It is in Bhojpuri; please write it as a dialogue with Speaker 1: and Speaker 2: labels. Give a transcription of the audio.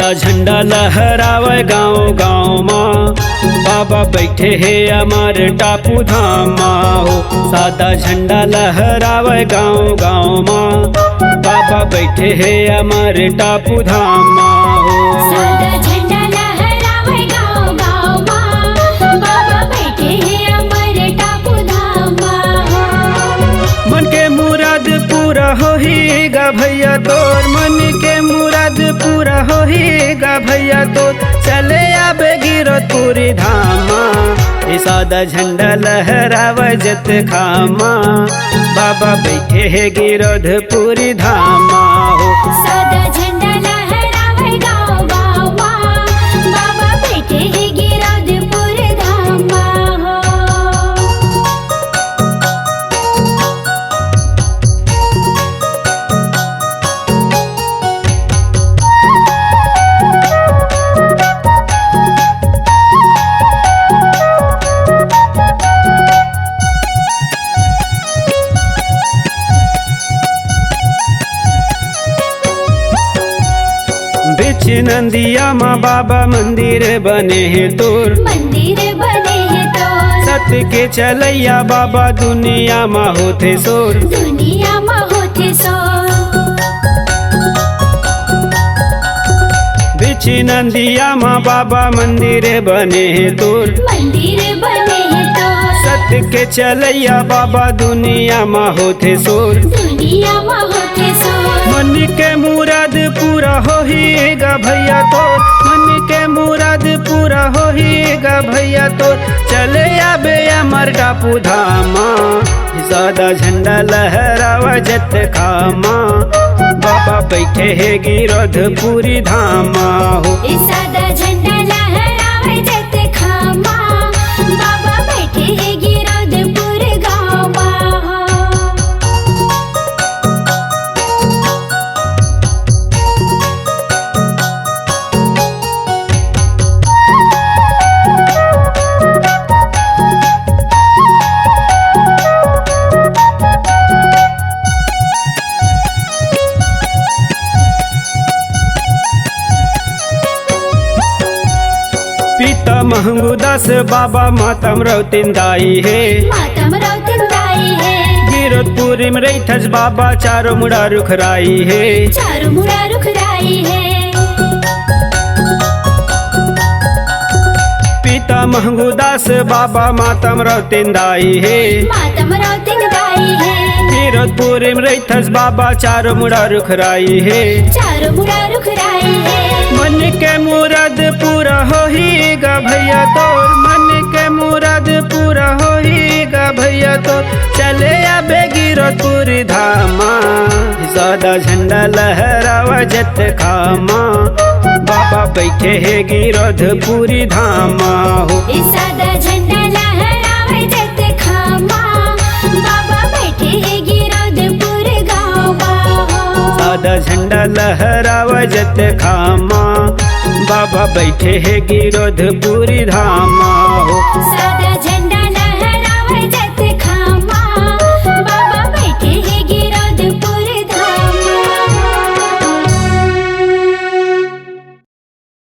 Speaker 1: सादा झंडा लहरावे गाँव गाँव माँ, बाबा बैठे है अमर टापू धाम माँ हो। सादा झंडा लहरावे गाँव गाँव माँ, बाबा बैठे है अमर टापू धाम माँ हो।
Speaker 2: सादा झंडा लहरावे गाँव गाँव माँ, बाबा बैठे हैं अमर टापू धाम माँ।
Speaker 1: मन के मुराद पूरा होहीगा भैया तोर, मन के मुराद पूरा होहीगा भैया तोर, चले आबे गिरधपुरी धामा। ये सादा झंडा लहरावे जत खामा, बाबा बैठे है गिरधपुरी धामा हो।
Speaker 2: सादा झंडा लहरावे गाँव गाँव माँ, बाबा बैठे हैं गिरधपुर धाम माँ हो।
Speaker 1: बिच नंदिया माँ बाबा मंदिर बने हैं तोर,
Speaker 2: मंदिर बने हैं तो
Speaker 1: सत्य के चलैया बाबा दुनिया माँ होते सोर।
Speaker 2: दुनिया में होते सो।
Speaker 1: बिच नंदिया माँ बाबा मंदिर बने हैं तोर,
Speaker 2: मंदिर बने हैं तो
Speaker 1: सत्य के चलैया बाबा दुनिया माँ होते सोर।
Speaker 2: दुनिया में होते सो।
Speaker 1: मन के मुराद पूरा होहीगा भैया तोर, मन के मुराद पूरा होहीगा भैया तोर, चले आबे अमर टापू धामा। सादा झंडा लहरावा जत खामा, बाबा बैठे है गिरधपुरी धामा हो।
Speaker 2: इस सादा झंडा लहरावे जत खामा, बाबा बैठे हैं गिरधपुर गाँव माँ हो।
Speaker 1: पिता महंगूदास बाबा मातम रौतिन दाई है,
Speaker 2: मातम रौतिन दाई है,
Speaker 1: गिरधपुरी में रैथस बाबा चारों मुड़ा रुखराई है।
Speaker 2: चारों मुड़ा रुखराई है।
Speaker 1: पिता महंगूदास बाबा मातम रौतिन दाई है,
Speaker 2: मातम रौतिन दाई है,
Speaker 1: गिरधपुरी में रैथस बाबा चारों मुड़ा रुखराई है।
Speaker 2: चारों मुड़ा रुखराई है।
Speaker 1: मन के मुराद पूरा होहीगा भैया तोर, मन के मुराद पूरा होहीगा भैया तोर, चले आबे गिरधपुरी धामा। सादा झंडा लहरावा जत खामा, बाबा बैठे है गिरधपुरी धामा हो।
Speaker 2: इस सादा झंडा लहरावे जत खामा, बाबा बैठे हैं गिरधपुर गाँव माँ हो।
Speaker 1: सादा झंडा लहरावा जत खामा, बाबा बैठे है गिरधपुरी धामा हो।
Speaker 2: सादा